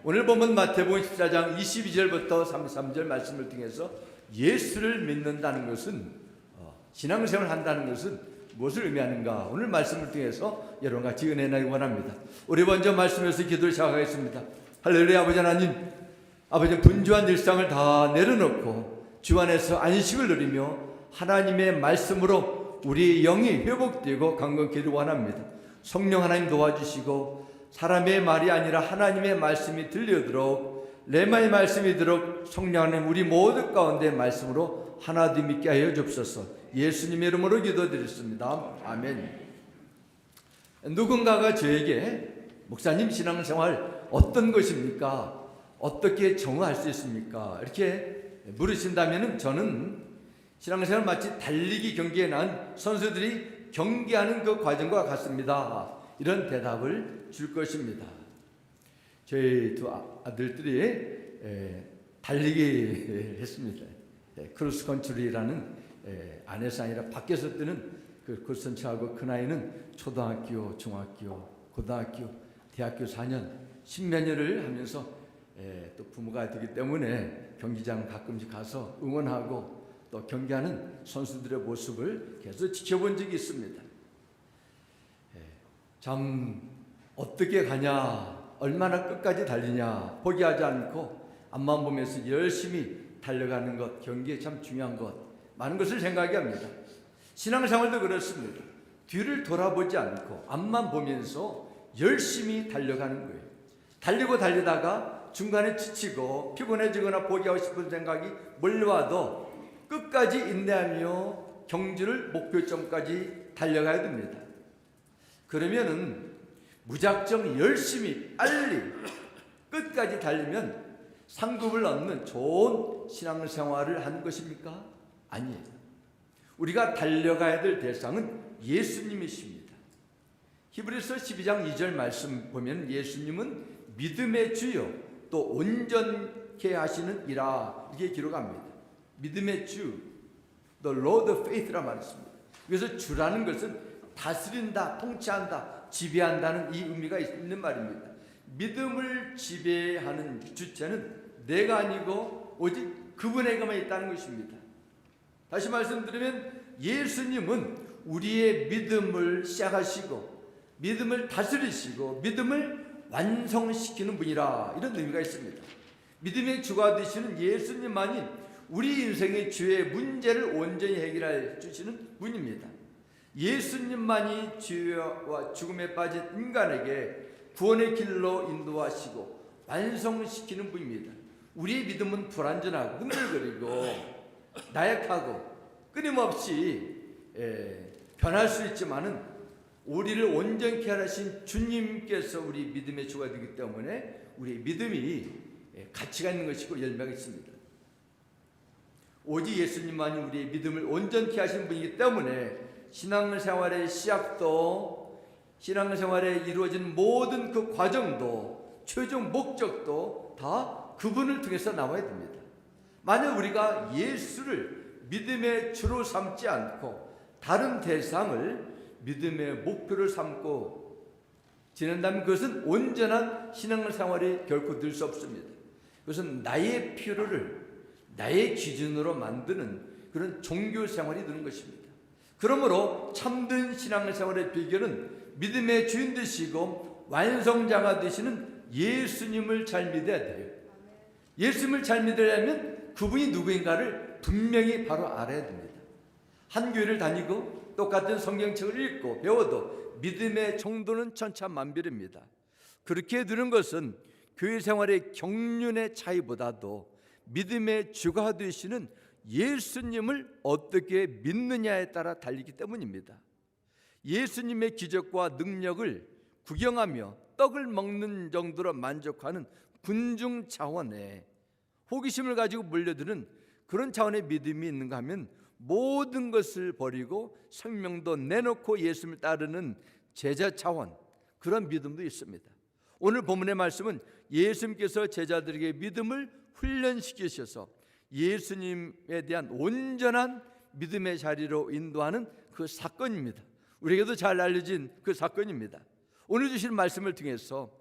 오늘 보면 마태복음 14장 22절부터 33절 말씀을 통해서 예수를 믿는다는 것은 신앙생활을 한다는 것은 무엇을 의미하는가? 오늘 말씀을 통해서 여러분과 같이 은혜 나기 원합니다. 우리 먼저 말씀에서 기도를 시작하겠습니다. 할렐루야. 아버지 하나님, 아버지 분주한 일상을 다 내려놓고 주 안에서 안식을 누리며 하나님의 말씀으로 우리 영이 회복되고 강건케를 원합니다. 성령 하나님 도와주시고 사람의 말이 아니라 하나님의 말씀이 들려도록 레마의 말씀이 들도록 성령 하나님 우리 모두 가운데 말씀으로 하나 되어 믿게 하여 주옵소서. 예수님의 이름으로 기도드렸습니다. 아멘. 누군가가 저에게 목사님 신앙생활 어떤 것입니까? 어떻게 정의할 수 있습니까? 이렇게 물으신다면 저는 신앙생활 마치 달리기 경기에 난 선수들이 경기하는 그 과정과 같습니다. 이런 대답을 줄 것입니다. 저희 두 아들들이 달리기 했습니다. 크로스컨트리라는 안에서 아니라 밖에서 뛰는 그 크로스컨트리하고 그 나이는 초등학교, 중학교, 고등학교, 대학교 4년, 10몇 년을 하면서 또 부모가 되기 때문에 경기장 가끔씩 가서 응원하고 또 경기하는 선수들의 모습을 계속 지켜본 적이 있습니다. 참 어떻게 가냐, 얼마나 끝까지 달리냐 포기하지 않고 앞만 보면서 열심히 달려가는 것, 경기에 참 중요한 것, 많은 것을 생각하게 합니다. 신앙생활도 그렇습니다. 뒤를 돌아보지 않고 앞만 보면서 열심히 달려가는 거예요. 달리고 달리다가 중간에 지치고 피곤해지거나 포기하고 싶은 생각이 몰려와도 끝까지 인내하며 경주를 목표점까지 달려가야 됩니다. 그러면은 무작정 열심히 빨리 끝까지 달리면 상급을 얻는 좋은 신앙생활을 하는 것입니까? 아니에요. 우리가 달려가야 될 대상은 예수님이십니다. 히브리서 12장 2절 말씀 보면 예수님은 믿음의 주요 또 온전케 하시는 이라 이렇게 기록합니다. 믿음의 주, the Lord of Faith라 말했습니다. 그래서 주라는 것은 다스린다, 통치한다, 지배한다는 이 의미가 있는 말입니다. 믿음을 지배하는 주체는 내가 아니고 오직 그분에게만 있다는 것입니다. 다시 말씀드리면 예수님은 우리의 믿음을 시작하시고 믿음을 다스리시고 믿음을 완성시키는 분이라 이런 의미가 있습니다. 믿음의 주가 되시는 예수님만이 우리 인생의 주의 문제를 온전히 해결해 주시는 분입니다. 예수님만이 죄와 죽음에 빠진 인간에게 구원의 길로 인도하시고 완성시키는 분입니다. 우리의 믿음은 불완전하고 흔들거리고 나약하고 끊임없이 변할 수 있지만은 우리를 온전케 하신 주님께서 우리 믿음의 주가 되기 때문에 우리의 믿음이 가치가 있는 것이고 열매가 있습니다. 오직 예수님만이 우리의 믿음을 온전케 하신 분이기 때문에 신앙생활의 시작도 신앙생활에 이루어진 모든 그 과정도 최종 목적도 다 그분을 통해서 나와야 됩니다. 만약 우리가 예수를 믿음의 주로 삼지 않고 다른 대상을 믿음의 목표를 삼고 지낸다면 그것은 온전한 신앙생활이 결코 될 수 없습니다. 그것은 나의 필요를 나의 기준으로 만드는 그런 종교생활이 되는 것입니다. 그러므로 참된 신앙생활의 비결은 믿음의 주인 되시고 완성자가 되시는 예수님을 잘 믿어야 돼요. 예수님을 잘 믿으려면 그분이 누구인가를 분명히 바로 알아야 됩니다. 한 교회를 다니고 똑같은 성경책을 읽고 배워도 믿음의 정도는 천차만별입니다. 그렇게 들은 것은 교회 생활의 경륜의 차이보다도 믿음의 주가 되시는 예수님을 어떻게 믿느냐에 따라 달리기 때문입니다. 예수님의 기적과 능력을 구경하며 떡을 먹는 정도로 만족하는 군중 차원에 호기심을 가지고 몰려드는 그런 차원의 믿음이 있는가 하면 모든 것을 버리고 생명도 내놓고 예수님을 따르는 제자 차원, 그런 믿음도 있습니다. 오늘 본문의 말씀은 예수님께서 제자들에게 믿음을 훈련시키셔서 예수님에 대한 온전한 믿음의 자리로 인도하는 그 사건입니다. 우리에게도 잘 알려진 그 사건입니다. 오늘 주신 말씀을 통해서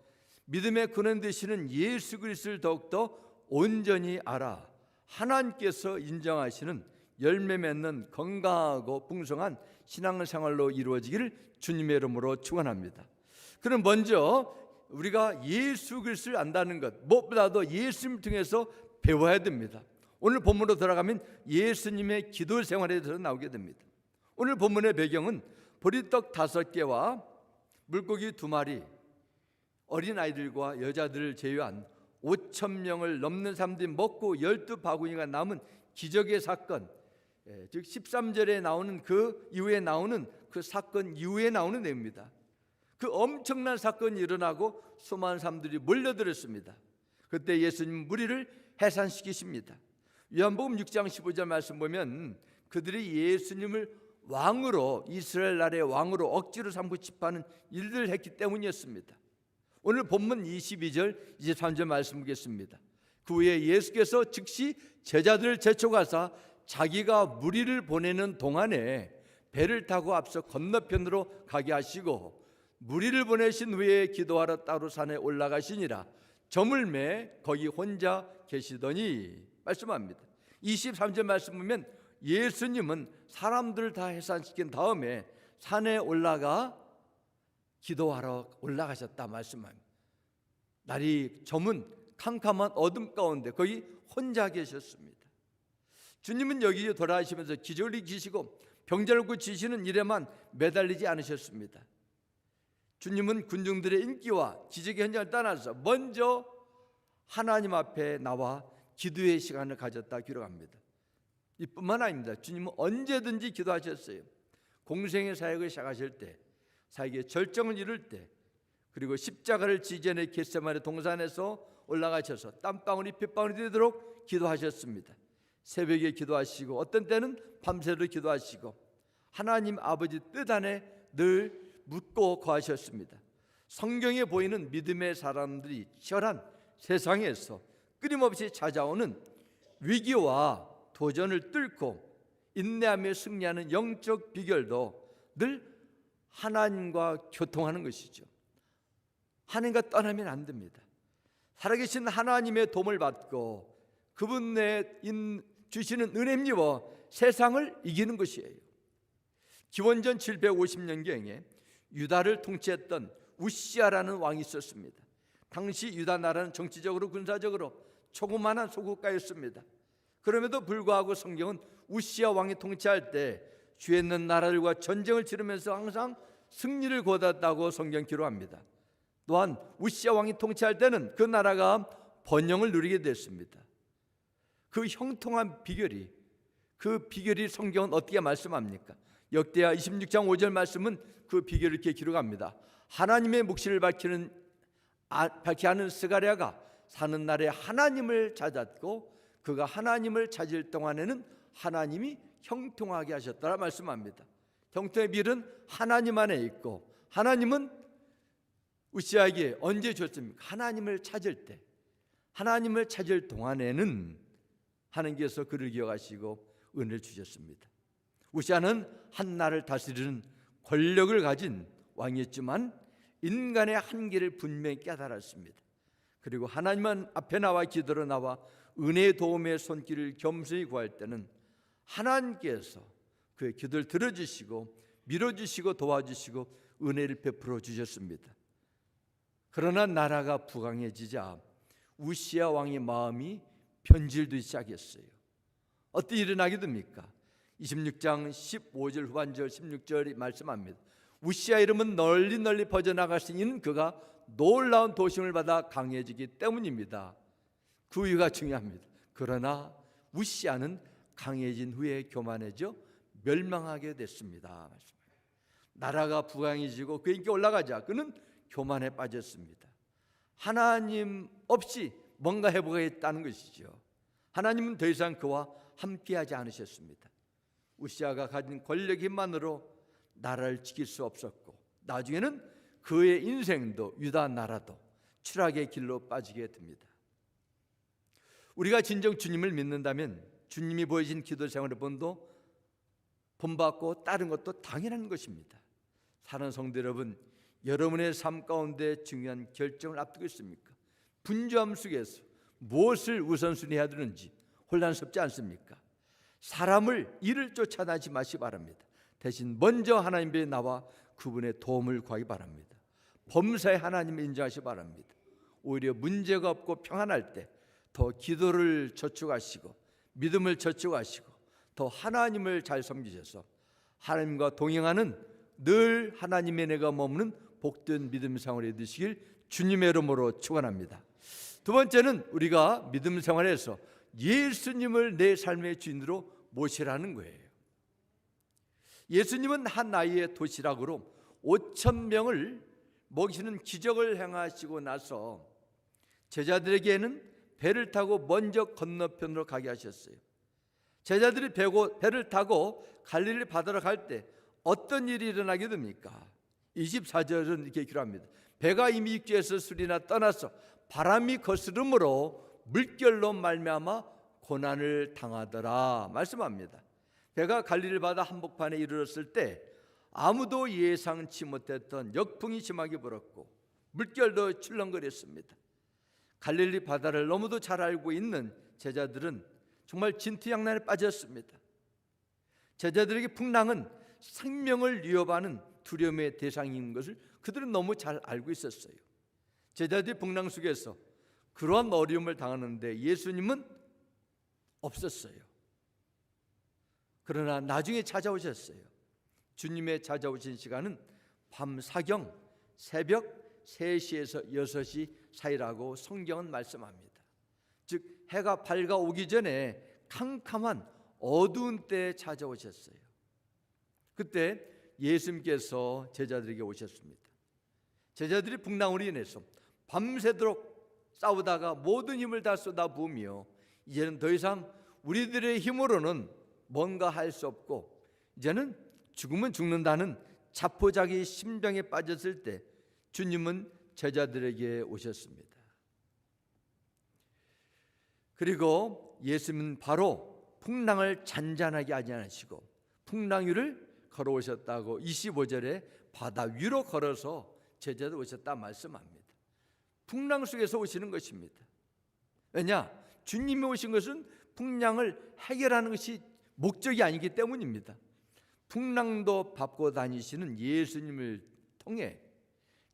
믿음의 근원 되시는 예수 그리스도를 더욱더 온전히 알아 하나님께서 인정하시는 열매 맺는 건강하고 풍성한 신앙생활로 이루어지기를 주님의 이름으로 축원합니다. 그럼 먼저 우리가 예수 그리스도를 안다는 것, 무엇보다도 예수님을 통해서 배워야 됩니다. 오늘 본문으로 들어가면 예수님의 기도 생활에 대해서 나오게 됩니다. 오늘 본문의 배경은 보리떡 5개와 물고기 2마리, 어린아이들과 여자들을 제외한 5,000명을 넘는 사람들이 먹고 12바구니가 남은 기적의 사건, 즉 13절에 나오는 그 이후에 나오는 그 사건 이후에 나오는 내용입니다. 그 엄청난 사건이 일어나고 수많은 사람들이 몰려들었습니다. 그때 예수님 무리를 해산시키십니다. 요한복음 6장 15절 말씀 보면 그들이 예수님을 왕으로, 이스라엘 나라의 왕으로 억지로 삼고 집하는 일들을 했기 때문이었습니다. 오늘 본문 22절 23절 말씀 보겠습니다. 그 후에 예수께서 즉시 제자들을 재촉하사 자기가 무리를 보내는 동안에 배를 타고 앞서 건너편으로 가게 하시고 무리를 보내신 후에 기도하러 따로 산에 올라가시니라. 저물매 거기 혼자 계시더니 말씀합니다. 23절 말씀 보면 예수님은 사람들을 다 해산시킨 다음에 산에 올라가 기도하러 올라가셨다 말씀합니다. 날이 저문 캄캄한 어둠 가운데 거기 혼자 계셨습니다. 주님은 여기 돌아가시면서 기적을 일으키시고 병자를 고치시는 일에만 매달리지 않으셨습니다. 주님은 군중들의 인기와 기적의 현장을 떠나서 먼저 하나님 앞에 나와 기도의 시간을 가졌다 기록합니다. 이뿐만 아닙니다. 주님은 언제든지 기도하셨어요. 공생의 사역을 시작하실 때, 사역의 절정을 이룰 때, 그리고 십자가를 지전에 겟세마네 동산에서 올라가셔서 땀방울이 핏방울이 되도록 기도하셨습니다. 새벽에 기도하시고 어떤 때는 밤새도 기도하시고 하나님 아버지 뜻 안에 늘 묻고 거하셨습니다. 성경에 보이는 믿음의 사람들이 치열한 세상에서 끊임없이 찾아오는 위기와 도전을 뚫고 인내하며 승리하는 영적 비결도 늘 하나님과 교통하는 것이죠. 하나님과 떠나면 안 됩니다. 살아계신 하나님의 도움을 받고 그분의 주시는 은혜입니다. 세상을 이기는 것이에요. 기원전 750년경에 유다를 통치했던 우시아라는 왕이 있었습니다. 당시 유다 나라는 정치적으로 군사적으로 조그마한 소국가였습니다. 그럼에도 불구하고 성경은 우시아 왕이 통치할 때 주에 있는 나라들과 전쟁을 치르면서 항상 승리를 거뒀다고 성경 기록합니다. 또한 우시아 왕이 통치할 때는 그 나라가 번영을 누리게 됐습니다. 그 형통한 비결이, 그 비결이 성경은 어떻게 말씀합니까? 역대하 26장 5절 말씀은 그 비결을 이렇게 기록합니다. 하나님의 묵시를 밝히게 하는 스가랴가 사는 날에 하나님을 찾았고 그가 하나님을 찾을 동안에는 하나님이 형통하게 하셨다라 말씀합니다. 형통의 비결은 하나님 안에 있고 하나님은 우시아에게 언제 줬습니까? 하나님을 찾을 때, 하나님을 찾을 동안에는 하나님께서 그를 기억하시고 은혜를 주셨습니다. 우시아는 한 나라를 다스리는 권력을 가진 왕이었지만 인간의 한계를 분명히 깨달았습니다. 그리고 하나님 앞에 나와 기도로 나와 은혜의 도움의 손길을 겸손히 구할 때는 하나님께서 그의 기도를 들어주시고 밀어주시고 도와주시고 은혜를 베풀어 주셨습니다. 그러나 나라가 부강해지자 우시아 왕의 마음이 변질되기 시작했어요. 어떻게 일어나게 됩니까? 26장 15절 후반절 16절이 말씀합니다. 우시아 이름은 널리 퍼져나갈 이는 그가 놀라운 도심을 받아 강해지기 때문입니다. 그 이유가 중요합니다. 그러나 우시아는 강해진 후에 교만해져 멸망하게 됐습니다. 나라가 부강해지고 그 인기 올라가자 그는 교만에 빠졌습니다. 하나님 없이 뭔가 해보겠다는 것이죠. 하나님은 더 이상 그와 함께하지 않으셨습니다. 우시아가 가진 권력 힘만으로 나라를 지킬 수 없었고 나중에는 그의 인생도 유다 나라도 추락의 길로 빠지게 됩니다. 우리가 진정 주님을 믿는다면 주님이 보여진 기도 생활을 본받고 따른 것도 당연한 것입니다. 사랑하는 성도 여러분, 여러분의 삶 가운데 중요한 결정을 앞두고 있습니까? 분주함 속에서 무엇을 우선순위해야 되는지 혼란스럽지 않습니까? 사람을 일을 쫓아다니지 마시기 바랍니다. 대신 먼저 하나님 앞에 나와 그분의 도움을 구하기 바랍니다. 범사에 하나님을 인정하시기 바랍니다. 오히려 문제가 없고 평안할 때 더 기도를 저축하시고 믿음을 저축하시고 더 하나님을 잘 섬기셔서 하나님과 동행하는 늘 하나님의 은혜가 머무는 복된 믿음 생활이 되시길 주님의 이름으로 축원합니다. 두 번째는 우리가 믿음 생활에서 예수님을 내 삶의 주인으로 모시라는 거예요. 예수님은 한 나이의 도시락으로 5,000명을 먹이시는 기적을 행하시고 나서 제자들에게는 배를 타고 먼저 건너편으로 가게 하셨어요. 제자들이 배를 타고 갈릴리 바다로 갈 때 어떤 일이 일어나게 됩니까? 24절은 이렇게 기록합니다. 배가 이미 육지에서 수리나 떠나서 바람이 거스름으로 물결로 말미암아 고난을 당하더라 말씀합니다. 배가 갈릴리 바다 한복판에 이르렀을 때 아무도 예상치 못했던 역풍이 심하게 불었고 물결도 출렁거렸습니다. 갈릴리 바다를 너무도 잘 알고 있는 제자들은 정말 진퇴양난에 빠졌습니다. 제자들에게 풍랑은 생명을 위협하는 두려움의 대상인 것을 그들은 너무 잘 알고 있었어요. 제자들이 풍랑 속에서 그러한 어려움을 당하는데 예수님은 없었어요. 그러나 나중에 찾아오셨어요. 주님의 찾아오신 시간은 밤 사경 새벽 3시에서 6시 사이라고 성경은 말씀합니다. 즉 해가 밝아오기 전에 캄캄한 어두운 때에 찾아오셨어요. 그때 예수님께서 제자들에게 오셨습니다. 제자들이 풍랑으로 인해서 밤새도록 싸우다가 모든 힘을 다 쏟아부으며 이제는 더 이상 우리들의 힘으로는 뭔가 할 수 없고 이제는 죽으면 죽는다는 자포자기 심정에 빠졌을 때 주님은 제자들에게 오셨습니다. 그리고 예수님은 바로 풍랑을 잔잔하게 하지 않으시고 풍랑 위를 걸어오셨다고 25절에 바다 위로 걸어서 제자들 오셨다 말씀합니다. 풍랑 속에서 오시는 것입니다. 왜냐? 주님이 오신 것은 풍랑을 해결하는 것이 목적이 아니기 때문입니다. 풍랑도 밟고 다니시는 예수님을 통해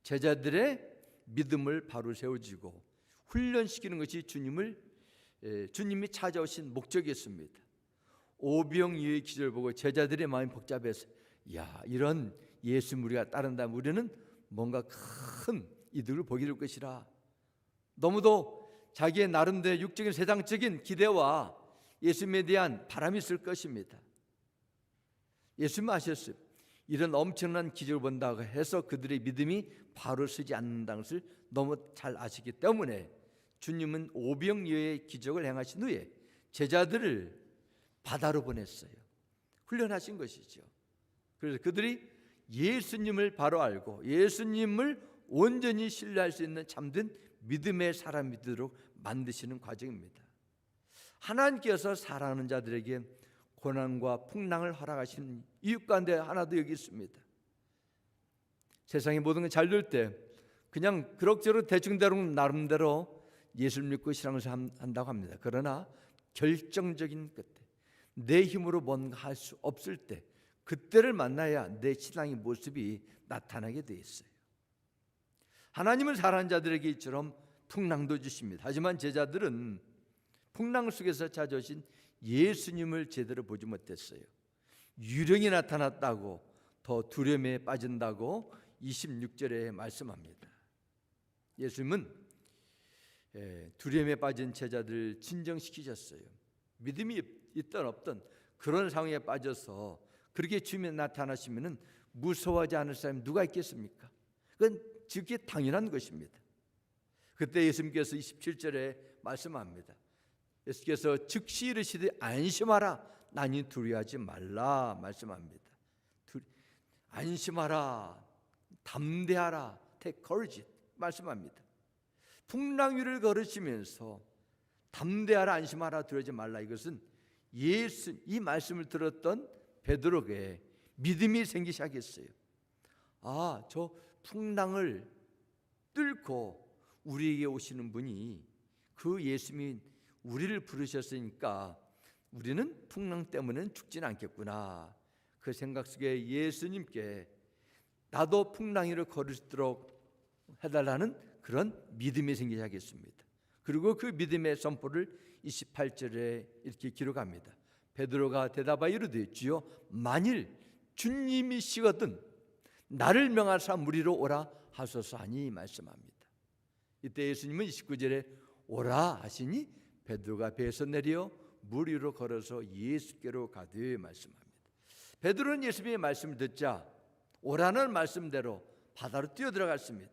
제자들의 믿음을 바로 세워지고 훈련시키는 것이 주님이 찾아오신 목적이었습니다. 오병이어의 기적을 보고 제자들의 마음이 복잡해서 이런 예수님 우리가 따른다면 우리는 뭔가 큰 이득을 보게 될 것이라 너무도 자기의 나름대로 육적인 세상적인 기대와 예수님에 대한 바람이 있을 것입니다. 예수님은 아셨어요. 이런 엄청난 기적을 본다고 해서 그들의 믿음이 바로 서지 않는다는 것을 너무 잘 아시기 때문에 주님은 오병이어의 기적을 행하신 후에 제자들을 바다로 보냈어요. 훈련하신 것이죠. 그래서 그들이 예수님을 바로 알고 예수님을 온전히 신뢰할 수 있는 참된 믿음의 사람이 되도록 만드시는 과정입니다. 하나님께서 사랑하는 자들에게 고난과 풍랑을 허락하시는 이유 가운데 하나도 여기 있습니다. 세상의 모든 게 잘 될 때 그냥 그럭저럭 대충대충 나름대로 예수를 믿고 신앙을 한다고 합니다. 그러나 결정적인 그때 내 힘으로 뭔가 할 수 없을 때 그때를 만나야 내 신앙의 모습이 나타나게 돼 있어요. 하나님은 사랑하는 자들에게 이처럼 풍랑도 주십니다. 하지만 제자들은 풍랑 속에서 찾아오신 예수님을 제대로 보지 못했어요. 유령이 나타났다고 더 두려움에 빠진다고 26절에 말씀합니다. 예수님은 두려움에 빠진 제자들을 진정시키셨어요. 믿음이 있든 없든 그런 상황에 빠져서 그렇게 주님이 나타나시면 무서워하지 않을 사람이 누가 있겠습니까? 그건 즉시 당연한 것입니다. 그때 예수님께서 27절에 말씀합니다. 예수께서 즉시 이르시되 안심하라 나니 두려워하지 말라 말씀합니다. 안심하라 담대하라 take courage 말씀합니다. 풍랑 위를 걸으시면서 담대하라 안심하라 두려워하지 말라 이것은 이 말씀을 들었던 베드로에게 믿음이 생기기 시작했어요. 저 풍랑을 뚫고 우리에게 오시는 분이 그 예수님이 우리를 부르셨으니까 우리는 풍랑 때문에는 죽지는 않겠구나. 그 생각 속에 예수님께 나도 풍랑 위를 걸을 수 있도록 해달라는 그런 믿음이 생기게 하겠습니다. 그리고 그 믿음의 선포를 28절에 이렇게 기록합니다. 베드로가 대답하여 이르되 주여 만일 주님이시거든 나를 명하사 무리로 오라 하소서 하니 말씀합니다. 이때 예수님은 29절에 오라 하시니 베드로가 배에서 내려 물 위로 걸어서 예수께로 가되 말씀합니다. 베드로는 예수님의 말씀을 듣자 오라는 말씀대로 바다로 뛰어들어갔습니다.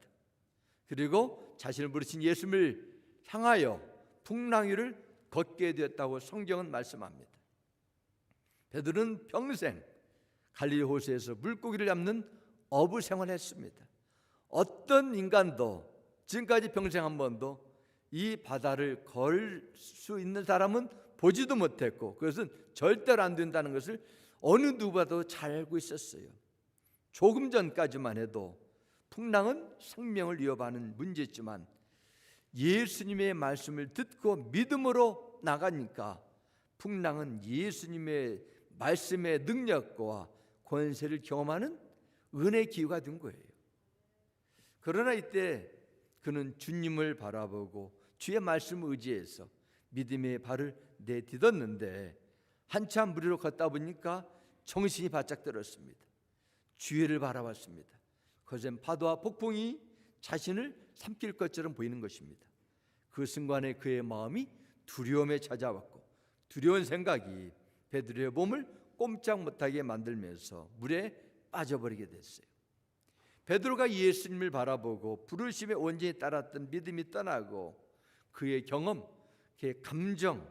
그리고 자신을 부르신 예수님을 향하여 풍랑 위를 걷게 되었다고 성경은 말씀합니다. 베드로는 평생 갈릴리 호수에서 물고기를 잡는 어부 생활을 했습니다. 어떤 인간도 지금까지 평생 한 번도 이 바다를 걸 수 있는 사람은 보지도 못했고 그것은 절대로 안 된다는 것을 어느 누구보다도 잘 알고 있었어요. 조금 전까지만 해도 풍랑은 생명을 위협하는 문제지만 예수님의 말씀을 듣고 믿음으로 나가니까 풍랑은 예수님의 말씀의 능력과 권세를 경험하는 은혜의 기회가 된 거예요. 그러나 이때 그는 주님을 바라보고 주의 말씀을 의지해서 믿음의 발을 내딛었는데 한참 물 위로 걷다 보니까 정신이 바짝 들었습니다. 주위를 바라봤습니다. 거센 파도와 폭풍이 자신을 삼킬 것처럼 보이는 것입니다. 그 순간에 그의 마음이 두려움에 찾아왔고 두려운 생각이 베드로의 몸을 꼼짝 못하게 만들면서 물에 빠져버리게 됐어요. 베드로가 예수님을 바라보고 부르심에 온전히 따랐던 믿음이 떠나고 그의 경험, 그의 감정,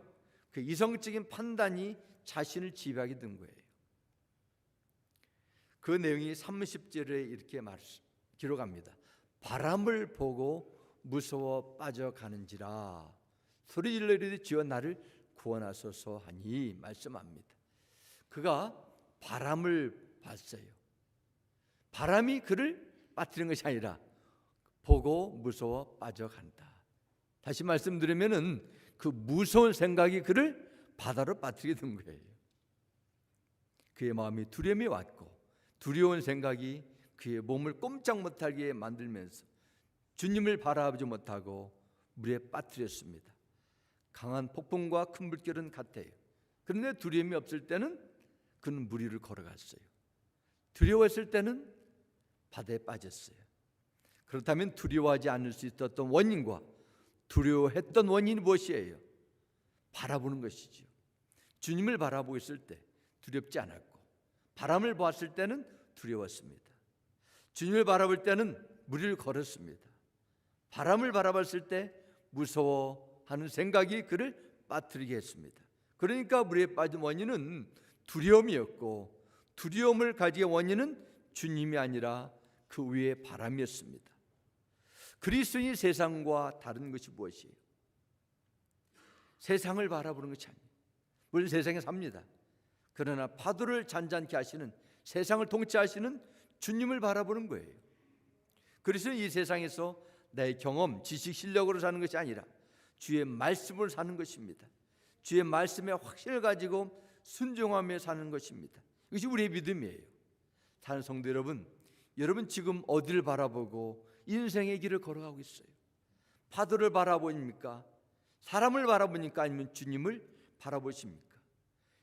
그 이성적인 판단이 자신을 지배하게 된 거예요. 그 내용이 30절에 이렇게 기록합니다. 바람을 보고 무서워 빠져가는지라 소리질러 이르되 주여 나를 구원하소서 하니 말씀합니다. 그가 바람을 봤어요. 바람이 그를 빠뜨리는 것이 아니라 보고 무서워 빠져간다. 다시 말씀드리면은 그 무서운 생각이 그를 바다로 빠뜨리게 된 거예요. 그의 마음이 두려움이 왔고 두려운 생각이 그의 몸을 꼼짝 못하게 만들면서 주님을 바라보지 못하고 물에 빠뜨렸습니다. 강한 폭풍과 큰 물결은 같아요. 그런데 두려움이 없을 때는 그는 물 위를 걸어갔어요. 두려웠을 때는 바다에 빠졌어요. 그렇다면 두려워하지 않을 수 있었던 원인과 두려워했던 원인이 무엇이에요? 바라보는 것이죠. 주님을 바라보고 있을 때 두렵지 않았고 바람을 보았을 때는 두려웠습니다. 주님을 바라볼 때는 물 위를 걸었습니다. 바람을 바라봤을 때 무서워하는 생각이 그를 빠뜨리게 했습니다. 그러니까 물에 빠진 원인은 두려움이었고 두려움을 가지게 원인은 주님이 아니라 그 위에 바람이었습니다. 그리스도인이 세상과 다른 것이 무엇이에요? 세상을 바라보는 것이 아니에요. 물론 세상에 삽니다. 그러나 파도를 잔잔케 하시는 세상을 통치하시는 주님을 바라보는 거예요. 그래서 이 세상에서 내 경험, 지식, 실력으로 사는 것이 아니라 주의 말씀으로 사는 것입니다. 주의 말씀에 확신을 가지고 순종하며 사는 것입니다. 이것이 우리의 믿음이에요. 사는 성도 여러분, 여러분 지금 어디를 바라보고 인생의 길을 걸어가고 있어요? 파도를 바라보십니까? 사람을 바라보니까 아니면 주님을 바라보십니까?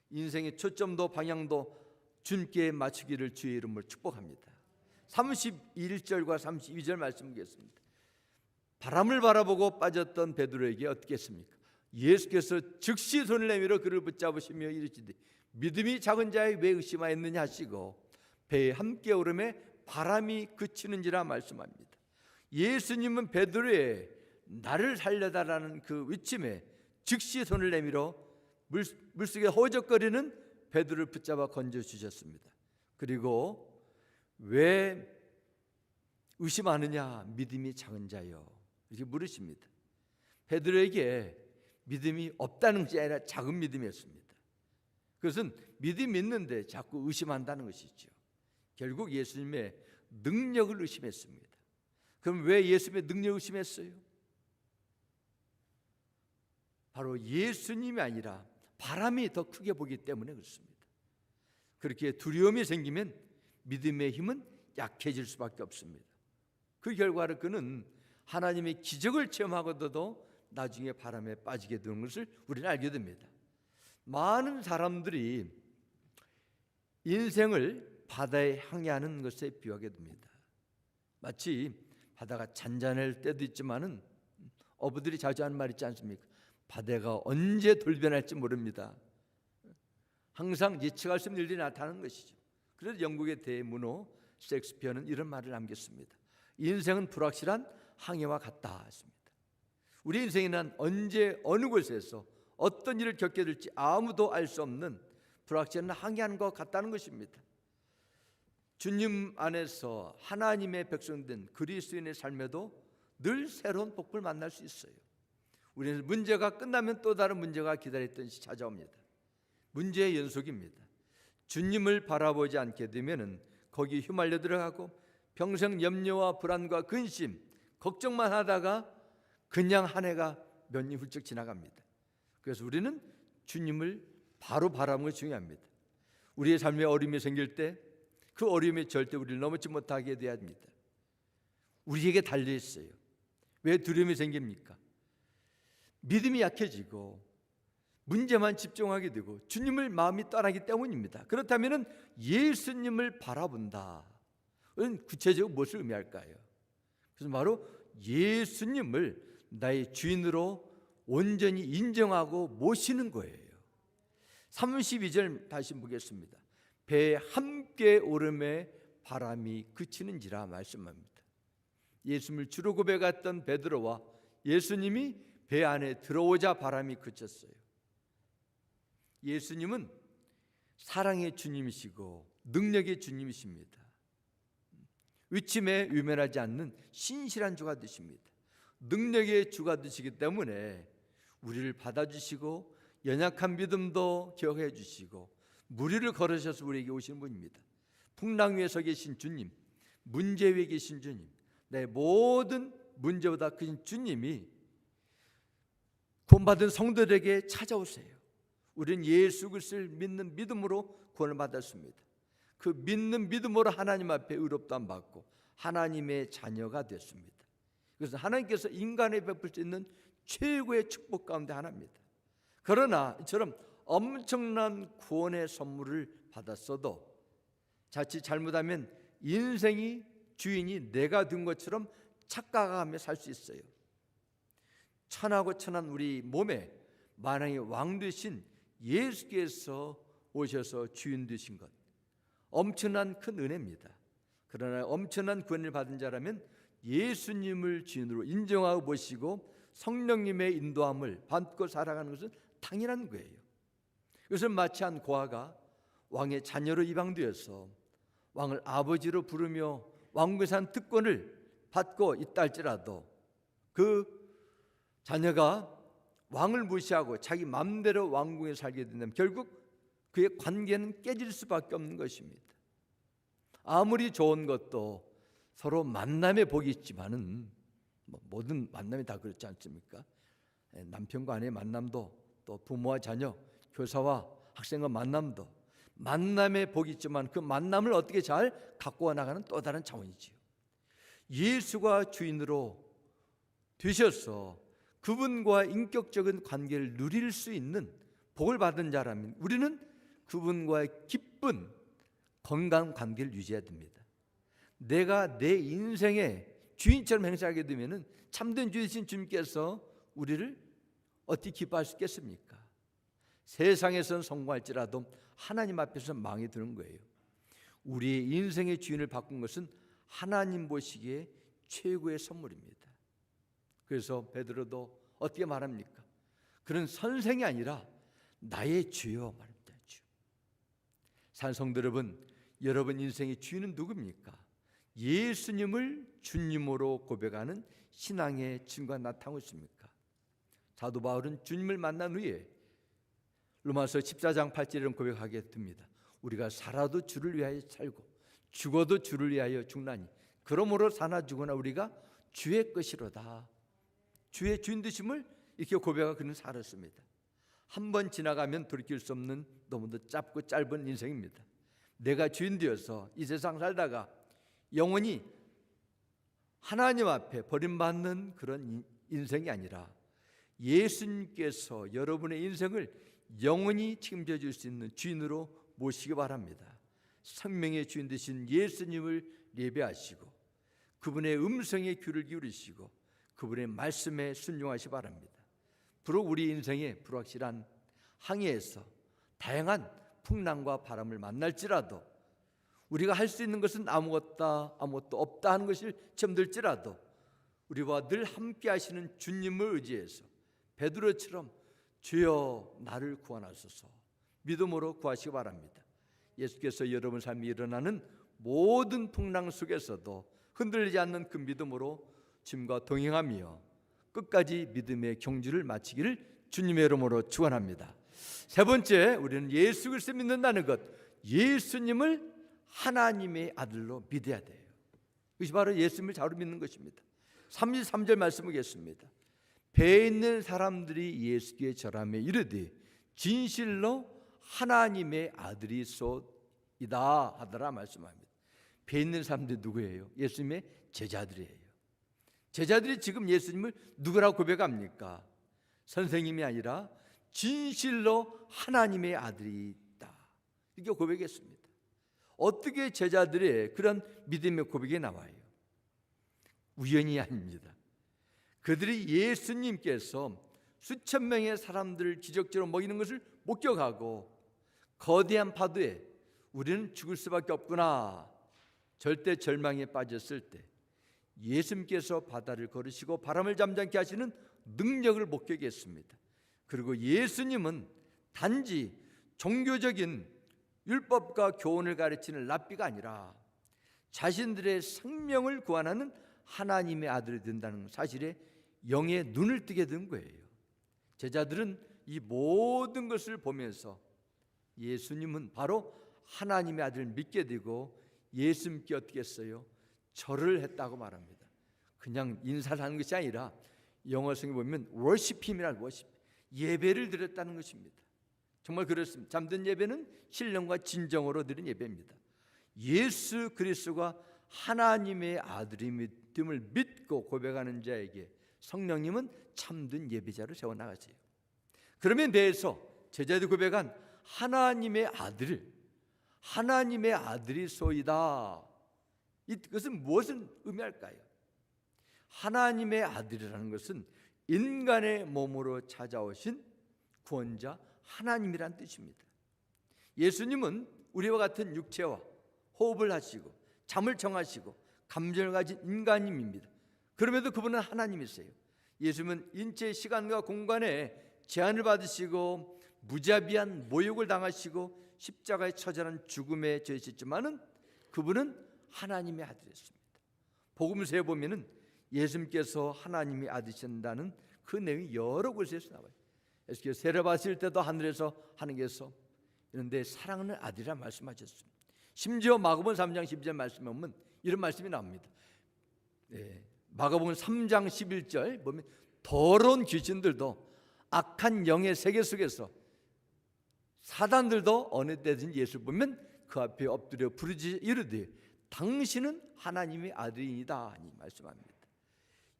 인생의 초점도 방향도 주님께 맞추기를 주의 이름으로 축복합니다. 31절과 32절 말씀 보겠습니다. 바람을 바라보고 빠졌던 베드로에게 어떻게 했습니까? 예수께서 즉시 손을 내밀어 그를 붙잡으시며 이르시되 믿음이 작은 자에 왜 의심하였느냐 하시고 배에 함께 오름에 바람이 그치는지라 말씀합니다. 예수님은 베드로의 나를 살려달라는 그 외침에 즉시 손을 내밀어 물속에 허우적거리는 베드로를 붙잡아 건져주셨습니다. 그리고 왜 의심하느냐 믿음이 작은 자여 이렇게 물으십니다. 베드로에게 믿음이 없다는 것이 아니라 작은 믿음이었습니다. 그것은 믿음이 있는데 자꾸 의심한다는 것이죠. 결국 예수님의 능력을 의심했습니다. 그럼 왜 예수님의 능력을 의심했어요? 바로 예수님이 아니라 바람이 더 크게 보기 때문에 그렇습니다. 그렇게 두려움이 생기면 믿음의 힘은 약해질 수밖에 없습니다. 그 결과로 그는 하나님의 기적을 체험하고도 나중에 바람에 빠지게 되는 것을 우리는 알게 됩니다. 많은 사람들이 인생을 바다에 항해하는 것에 비유하게 됩니다. 마치 바다가 잔잔할 때도 있지만은 어부들이 자주 하는 말 있지 않습니까? 바다가 언제 돌변할지 모릅니다. 항상 예측할 수 없는 일이 나타나는 것이죠. 그래서 영국의 대문호 셰익스피어는 이런 말을 남겼습니다. 인생은 불확실한 항해와 같다 했습니다. 우리 인생에는 언제 어느 곳에서 어떤 일을 겪게 될지 아무도 알 수 없는 불확실한 항해하는 것 같다는 것입니다. 주님 안에서 하나님의 백성된 그리스도인의 삶에도 늘 새로운 복을 만날 수 있어요. 우리는 문제가 끝나면 또 다른 문제가 기다렸듯이 찾아옵니다. 문제의 연속입니다. 주님을 바라보지 않게 되면 거기 휘말려 들어가고 평생 염려와 불안과 근심, 걱정만 하다가 그냥 한 해가 몇 년 훌쩍 지나갑니다. 그래서 우리는 주님을 바로 바라보는 것이 중요합니다. 우리의 삶에 어려움이 생길 때 그 어려움이 절대 우리를 넘어지 못하게 돼야 합니다. 우리에게 달려 있어요. 왜 두려움이 생깁니까? 믿음이 약해지고 문제만 집중하게 되고 주님을 마음이 떠나기 때문입니다. 그렇다면 예수님을 바라본다. 그건 구체적으로 무엇을 의미할까요? 그래서 바로 예수님을 나의 주인으로 온전히 인정하고 모시는 거예요. 32절 다시 보겠습니다. 배에 함께 오름에 바람이 그치는지라 말씀합니다. 예수님을 주로 고백했던 베드로와 예수님이 배 안에 들어오자 바람이 그쳤어요. 예수님은 사랑의 주님이시고 능력의 주님이십니다. 위침에 유면하지 않는 신실한 주가 되십니다. 능력의 주가 되시기 때문에 우리를 받아주시고 연약한 믿음도 기억해 주시고 무리를 걸으셔서 우리에게 오시는 분입니다. 풍랑 위에 서 계신 주님, 문제 위에 계신 주님, 내 모든 문제보다 크신 주님이 구원받은 성도들에게 찾아오세요. 우리는 예수 그리스도를 믿는 믿음으로 구원을 받았습니다. 그 믿는 믿음으로 하나님 앞에 의롭다함 받고 하나님의 자녀가 됐습니다. 그래서 하나님께서 인간에 베풀 수 있는 최고의 축복 가운데 하나입니다. 그러나 이처럼 엄청난 구원의 선물을 받았어도 자칫 잘못하면 인생이 주인이 내가 된 것처럼 착각하며 살 수 있어요. 천하고 천한 우리 몸에 만왕의 왕 되신 예수께서 오셔서 주인 되신 것, 엄청난 큰 은혜입니다. 그러나 엄청난 구원을 받은 자라면 예수님을 주인으로 인정하고 모시고 성령님의 인도함을 받고 살아가는 것은 당연한 거예요. 이것은 마치 한 고아가 왕의 자녀로 입양되어서 왕을 아버지로 부르며 왕국에 산 특권을 받고 있다 할지라도 그 자녀가 왕을 무시하고 자기 마음대로 왕궁에 살게 된다면 결국 그의 관계는 깨질 수밖에 없는 것입니다. 아무리 좋은 것도 서로 만남의 복이 있지만은 모든 만남이 다 그렇지 않습니까? 남편과 아내의 만남도 또 부모와 자녀, 교사와 학생과 만남도 만남의 복이 있지만 그 만남을 어떻게 잘 갖고 나가는 또 다른 차원이지요. 예수가 주인으로 되셔서 그분과 인격적인 관계를 누릴 수 있는 복을 받은 자라면 우리는 그분과의 기쁜 건강한 관계를 유지해야 됩니다. 내가 내 인생의 주인처럼 행사하게 되면 참된 주이신 주님께서 우리를 어떻게 기뻐할 수 있겠습니까? 세상에서는 성공할지라도 하나님 앞에서 망해 드는 거예요. 우리의 인생의 주인을 바꾼 것은 하나님 보시기에 최고의 선물입니다. 그래서 베드로도 어떻게 말합니까? 그런 선생이 아니라 나의 주여 말합니다. 주. 산성도 여러분 인생의 주인은 누굽니까? 예수님을 주님으로 고백하는 신앙의 증거가 나타나고 있습니까? 사도 바울은 주님을 만난 후에 로마서 14장 8절에 고백하게 됩니다. 우리가 살아도 주를 위하여 살고 죽어도 주를 위하여 죽나니 그러므로 사나 죽으나 우리가 주의 것이로다. 주의 주인 되심을 이렇게 고백하고 그는 살았습니다. 한 번 지나가면 돌이킬 수 없는 너무도 짧고 짧은 인생입니다. 내가 주인 되어서 이 세상 살다가 영원히 하나님 앞에 버림받는 그런 인생이 아니라 예수님께서 여러분의 인생을 영원히 책임져 줄 수 있는 주인으로 모시기 바랍니다. 생명의 주인 되신 예수님을 예배하시고 그분의 음성에 귀를 기울이시고 그분의 말씀에 순종하시기 바랍니다. 비록 우리 인생의 불확실한 항해에서 다양한 풍랑과 바람을 만날지라도 우리가 할 수 있는 것은 아무것도 없다 하는 것을 점들지라도 우리와 늘 함께 하시는 주님을 의지해서 베드로처럼 주여 나를 구원하소서 믿음으로 구하시기 바랍니다. 예수께서 여러분 삶에 일어나는 모든 풍랑 속에서도 흔들리지 않는 그 믿음으로 주님과 동행하며 끝까지 믿음의 경주를 마치기를 주님의 이름으로 축원합니다. 세 번째, 우리는 예수 그리스도를 믿는다는 것, 예수님을 하나님의 아들로 믿어야 돼요. 이것이 바로 예수님을 자로 믿는 것입니다. 33절 말씀 보겠습니다. 배에 있는 사람들이 예수께 절하며 이르되 진실로 하나님의 아들이소이다 하더라 말씀합니다. 배에 있는 사람들이 누구예요? 예수님의 제자들이에요. 제자들이 지금 예수님을 누구라고 고백합니까? 선생님이 아니라 진실로 하나님의 아들이다 이렇게 고백했습니다. 어떻게 제자들의 그런 믿음의 고백이 나와요? 우연이 아닙니다. 그들이 예수님께서 수천 명의 사람들을 기적적으로 먹이는 것을 목격하고 거대한 파도에 우리는 죽을 수밖에 없구나 절대 절망에 빠졌을 때 예수님께서 바다를 걸으시고 바람을 잠잠케 하시는 능력을 목격했습니다. 그리고 예수님은 단지 종교적인 율법과 교훈을 가르치는 랍비가 아니라 자신들의 생명을 구원하는 하나님의 아들이 된다는 사실에 영의 눈을 뜨게 된 거예요. 제자들은 이 모든 것을 보면서 예수님은 바로 하나님의 아들을 믿게 되고 예수님께 어떻게 했어요? 절을 했다고 말합니다. 그냥 인사를 하는 것이 아니라 영어 성경에 보면 워시핑이라는 워십, 예배를 드렸다는 것입니다. 정말 그렇습니다. 잠든 예배는 신령과 진정으로 드린 예배입니다. 예수 그리스도가 하나님의 아들임을 믿고 고백하는 자에게 성령님은 참된 예배자로 세워나가세요. 그러면 대해서 제자들이 고백한 하나님의 아들이소이다. 이것은 무엇을 의미할까요? 하나님의 아들이라는 것은 인간의 몸으로 찾아오신 구원자 하나님이란 뜻입니다. 예수님은 우리와 같은 육체와 호흡을 하시고 잠을 청하시고 감정을 가진 인간님입니다. 그럼에도 그분은 하나님이세요. 예수님은 인체 시간과 공간에 제한을 받으시고 무자비한 모욕을 당하시고 십자가에 처절한 죽음에 처하셨지만은 그분은 하나님의 아들이었습니다. 복음서에 보면은 예수님께서 하나님의 아들이신다는 그 내용이 여러 곳에서 나와요. 예수께서 세례받으실 때도 하늘에서 하나님께서 이런데 사랑하는 아들이라 말씀하셨습니다. 심지어 마가복음 3장 12절 말씀에 보면 이런 말씀이 나옵니다. 마가복음 3장 11절 보면 더러운 귀신들도 악한 영의 세계 속에서 사단들도 어느 때든지 예수 보면 그 앞에 엎드려 부르짖어 이르되 당신은 하나님의 아들이다 하니 말씀합니다.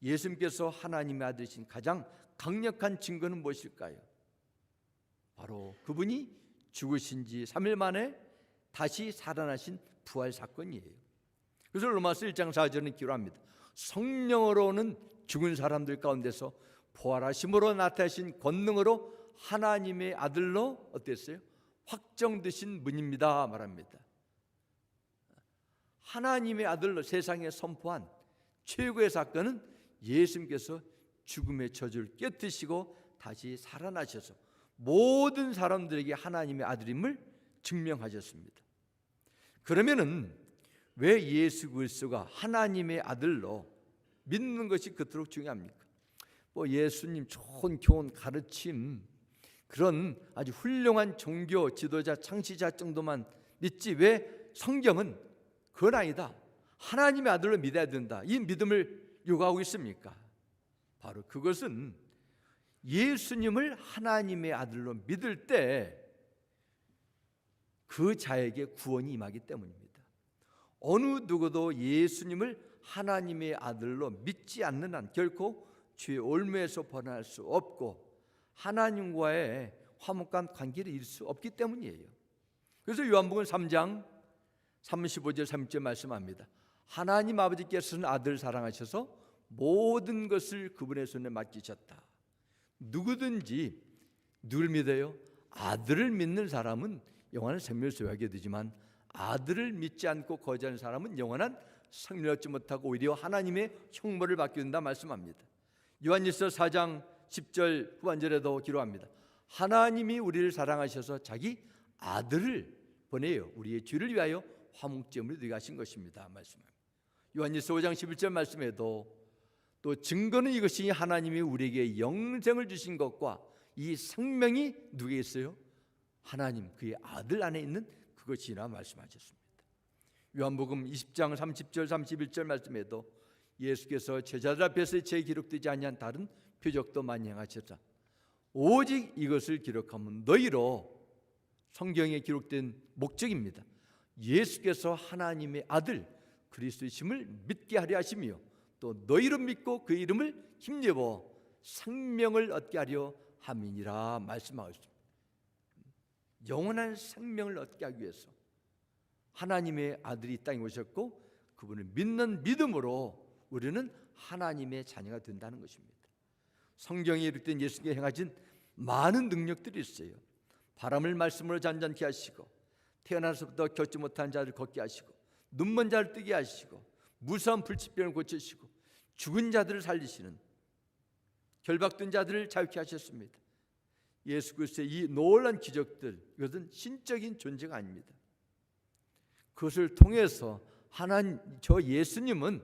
예수님께서 하나님의 아들이신 가장 강력한 증거는 무엇일까요? 바로 그분이 죽으신 지 3일 만에 다시 살아나신 부활 사건이에요. 그래서 로마서 1장 4절은 기록합니다. 성령으로는 죽은 사람들 가운데서 부활하심으로 나타나신 권능으로 하나님의 아들로 어땠어요? 확정되신 분입니다 말합니다. 하나님의 아들로 세상에 선포한 최고의 사건은 예수님께서 죽음의 저주를 깨뜨리시고 다시 살아나셔서 모든 사람들에게 하나님의 아들임을 증명하셨습니다. 그러면은 왜 예수 그리스도가 하나님의 아들로 믿는 것이 그토록 중요합니까? 뭐 예수님 좋은 교훈 가르침 그런 아주 훌륭한 종교 지도자 창시자 정도만 믿지 왜 성경은 그건 아니다. 하나님의 아들로 믿어야 된다. 이 믿음을 요구하고 있습니까? 바로 그것은 예수님을 하나님의 아들로 믿을 때 그 자에게 구원이 임하기 때문입니다. 어느 누구도 예수님을 하나님의 아들로 믿지 않는 한 결코 죄의 올무에서 벗어날 수 없고 하나님과의 화목한 관계를 이룰 수 없기 때문이에요. 그래서 요한복음 3장 35절 30절 말씀합니다. 하나님 아버지께서는 아들을 사랑하셔서 모든 것을 그분의 손에 맡기셨다. 누구든지 누굴 믿어요? 아들을 믿는 사람은 영원한 생명을 소유하게 되지만 아들을 믿지 않고 거절하는 사람은 영원한 생명을 얻지 못하고 오히려 하나님의 형벌을 받게 된다 말씀합니다. 요한일서 4장 10절 후반절에도 기록합니다. 하나님이 우리를 사랑하셔서 자기 아들을 보내요. 우리의 죄를 위하여 화목제물을 드리게 하신 것입니다 말씀합니다. 요한일서 5장 11절 말씀에도 또 증거는 이것이 하나님이 우리에게 영생을 주신 것과 이 생명이 누구에 있어요? 하나님 그의 아들 안에 있는 그것이라 말씀하셨습니다. 요한복음 20장 30절 31절 말씀에도 예수께서 제자들 앞에서 제 기록되지 아니한 다른 표적도 많이 행하셨다. 오직 이것을 기록하면 너희로 성경에 기록된 목적입니다. 예수께서 하나님의 아들 그리스도이심을 믿게 하려 하시며 또 너희로 믿고 그 이름을 힘입어 생명을 얻게 하려 함이니라 말씀하고 있습니다. 영원한 생명을 얻게 하기 위해서 하나님의 아들이 이 땅에 오셨고 그분을 믿는 믿음으로 우리는 하나님의 자녀가 된다는 것입니다. 성경에 이르된 예수님께 행하신 많은 능력들이 있어요. 바람을 말씀으로 잔잔케 하시고 태어나서부터 걷지 못한 자를 걷게 하시고 눈먼 자를 뜨게 하시고 무서운 불치병을 고치시고 죽은 자들을 살리시는 결박된 자들을 자유케 하셨습니다. 예수 그리스도의 이 놀라운 기적들 이것은 신적인 존재가 아닙니다. 그것을 통해서 하나님 저 예수님은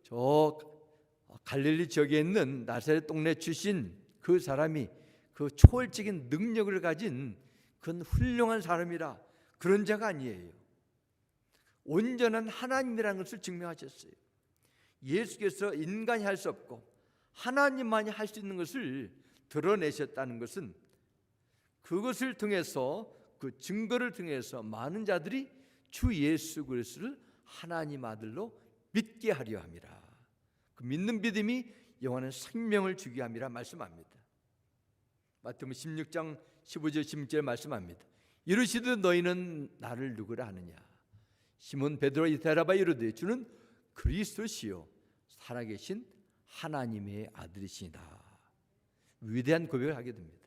저 갈릴리 지역에 있는 나사렛 동네 출신 그 사람이 그 초월적인 능력을 가진 그런 훌륭한 사람이라 그런 자가 아니에요. 온전한 하나님이라는 것을 증명하셨어요. 예수께서 인간이 할 수 없고 하나님만이 할 수 있는 것을 드러내셨다는 것은 그것을 통해서 그 증거를 통해서 많은 자들이 주 예수 그리스도를 하나님 아들로 믿게 하려 함이라. 그 믿는 믿음이 영원한 생명을 주게 함이라 말씀합니다. 마태복음 16장 15절 16절 말씀합니다. 이르시되 너희는 나를 누구라 하느냐? 시몬 베드로가 대답하여 이르되 주는 그리스도시요 살아계신 하나님의 아들이시다. 위대한 고백을 하게 됩니다.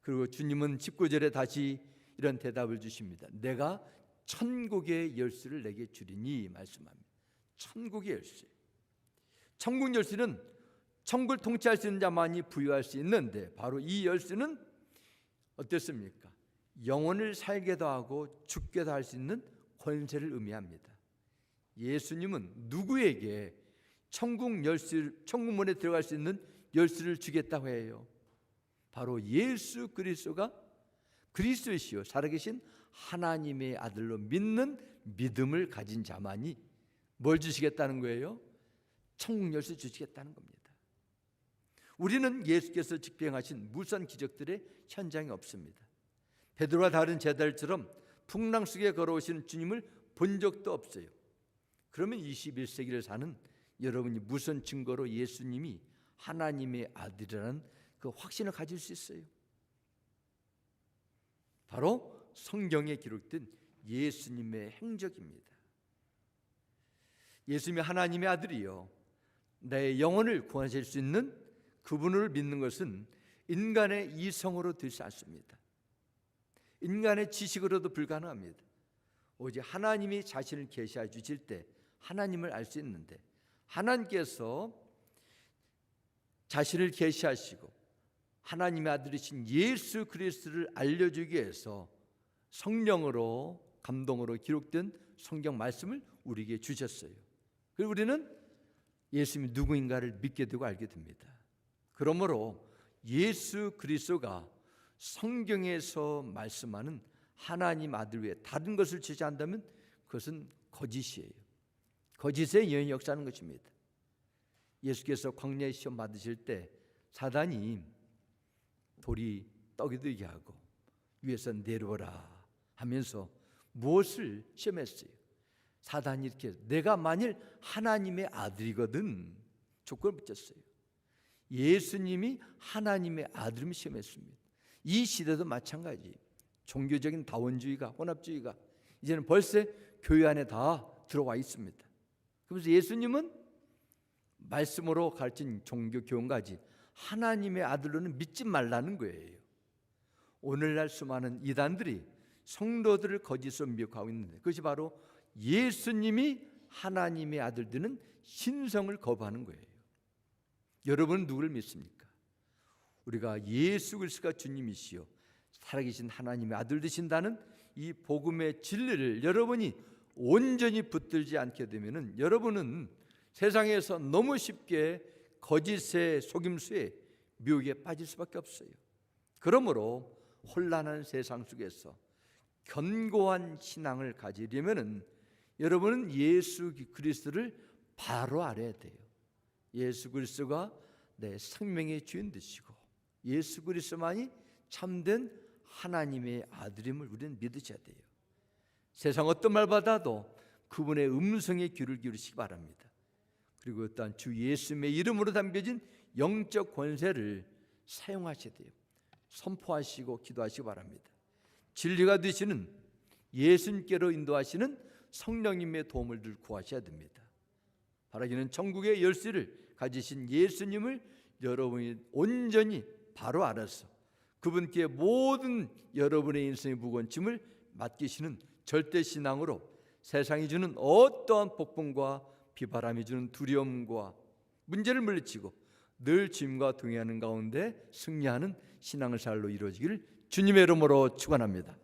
그리고 주님은 19절에 다시 이런 대답을 주십니다. 내가 천국의 열쇠를 내게 주리니 말씀합니다. 천국의 열쇠. 천국 열쇠는 천국을 통치할 수 있는 자만이 부여할 수 있는데 바로 이 열쇠는 어떻습니까? 영혼을 살게도 하고 죽게도 할 수 있는 권세를 의미합니다. 예수님은 누구에게 천국 열쇠, 천국문에 들어갈 수 있는 열쇠를 주겠다고 해요? 바로 예수 그리스도가 그리스도이시요 살아계신 하나님의 아들로 믿는 믿음을 가진 자만이 뭘 주시겠다는 거예요? 천국 열쇠 주시겠다는 겁니다. 우리는 예수께서 집행하신 무수한 기적들의 현장이 없습니다. 베드로와 다른 제자들처럼 풍랑 속에 걸어오시는 주님을 본 적도 없어요. 그러면 21세기를 사는 여러분이 무슨 증거로 예수님이 하나님의 아들이라는 그 확신을 가질 수 있어요? 바로 성경에 기록된 예수님의 행적입니다. 예수님이 하나님의 아들이요 내 영혼을 구원하실 수 있는 그분을 믿는 것은 인간의 이성으로 되지 않습니다. 인간의 지식으로도 불가능합니다. 오직 하나님이 자신을 계시해 주실 때 하나님을 알 수 있는데 하나님께서 자신을 계시하시고 하나님의 아들이신 예수 그리스도를 알려주기 위해서 성령으로 감동으로 기록된 성경 말씀을 우리에게 주셨어요. 그리고 우리는 예수님이 누구인가를 믿게 되고 알게 됩니다. 그러므로 예수 그리스도가 성경에서 말씀하는 하나님 아들 외에 다른 것을 제시한다면 그것은 거짓이에요. 거짓의 여인 역사하는 것입니다. 예수께서 광야에 시험 받으실 때 사단이 돌이 떡이 되게 하고 위에서 내려오라 하면서 무엇을 시험했어요? 사단이 이렇게 내가 만일 하나님의 아들이거든 조건을 붙였어요. 예수님이 하나님의 아들임을 시험했습니다. 이 시대도 마찬가지. 종교적인 다원주의가 혼합주의가 이제는 벌써 교회 안에 다 들어와 있습니다. 그래서 예수님은 말씀으로 가르친 종교 교훈까지 하나님의 아들로는 믿지 말라는 거예요. 오늘날 수많은 이단들이 성도들을 거짓으로 미혹하고 있는데 그것이 바로 예수님이 하나님의 아들 되는 신성을 거부하는 거예요. 여러분은 누구를 믿습니까? 우리가 예수 그리스도가 주님이시요 살아계신 하나님의 아들 되신다는 이 복음의 진리를 여러분이 온전히 붙들지 않게 되면은 여러분은 세상에서 너무 쉽게 거짓의 속임수에 미혹에 빠질 수밖에 없어요. 그러므로 혼란한 세상 속에서 견고한 신앙을 가지려면은 여러분은 예수 그리스도를 바로 알아야 돼요. 예수 그리스도가 내 생명의 주인 되시고 예수 그리스도만이 참된 하나님의 아들임을 우리는 믿으셔야 돼요. 세상 어떤 말 받아도 그분의 음성에 귀를 기울이시기 바랍니다. 그리고 또한 주 예수님의 이름으로 담겨진 영적 권세를 사용하셔야 돼요. 선포하시고 기도하시기 바랍니다. 진리가 되시는 예수님께로 인도하시는 성령님의 도움을 늘 구하셔야 됩니다. 바라기는 천국의 열쇠를 가지신 예수님을 여러분이 온전히 바로 알아서 그분께 모든 여러분의 인생의 무거운 짐을 맡기시는 절대 신앙으로 세상이 주는 어떠한 폭풍과 비바람이 주는 두려움과 문제를 물리치고 늘 주님과 동행하는 가운데 승리하는 신앙을 살로 이루어지기를 주님의 이름으로 축원합니다.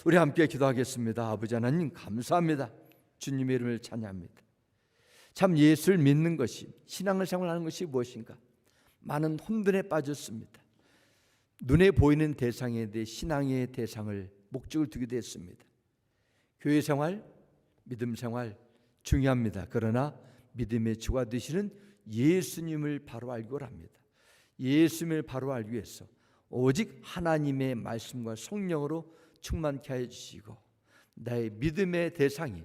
우리 함께 기도하겠습니다. 아버지 하나님 감사합니다. 주님의 이름을 찬양합니다. 참 예수를 믿는 것이 신앙을 생활하는 것이 무엇인가? 많은 혼돈에 빠졌습니다. 눈에 보이는 대상에 대해 신앙의 대상을 목적을 두게 됐습니다. 교회 생활, 믿음 생활 중요합니다. 그러나 믿음의 주가 되시는 예수님을 바로 알고 합니다. 예수님을 바로 알기 위해서 오직 하나님의 말씀과 성령으로 충만케 하여 주시고 나의 믿음의 대상이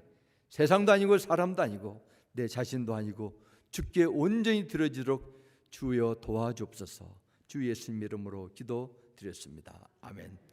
세상도 아니고 사람도 아니고 내 자신도 아니고 주께 온전히 드려지도록 주여 도와주옵소서. 주 예수님 이름으로 기도드렸습니다. 아멘.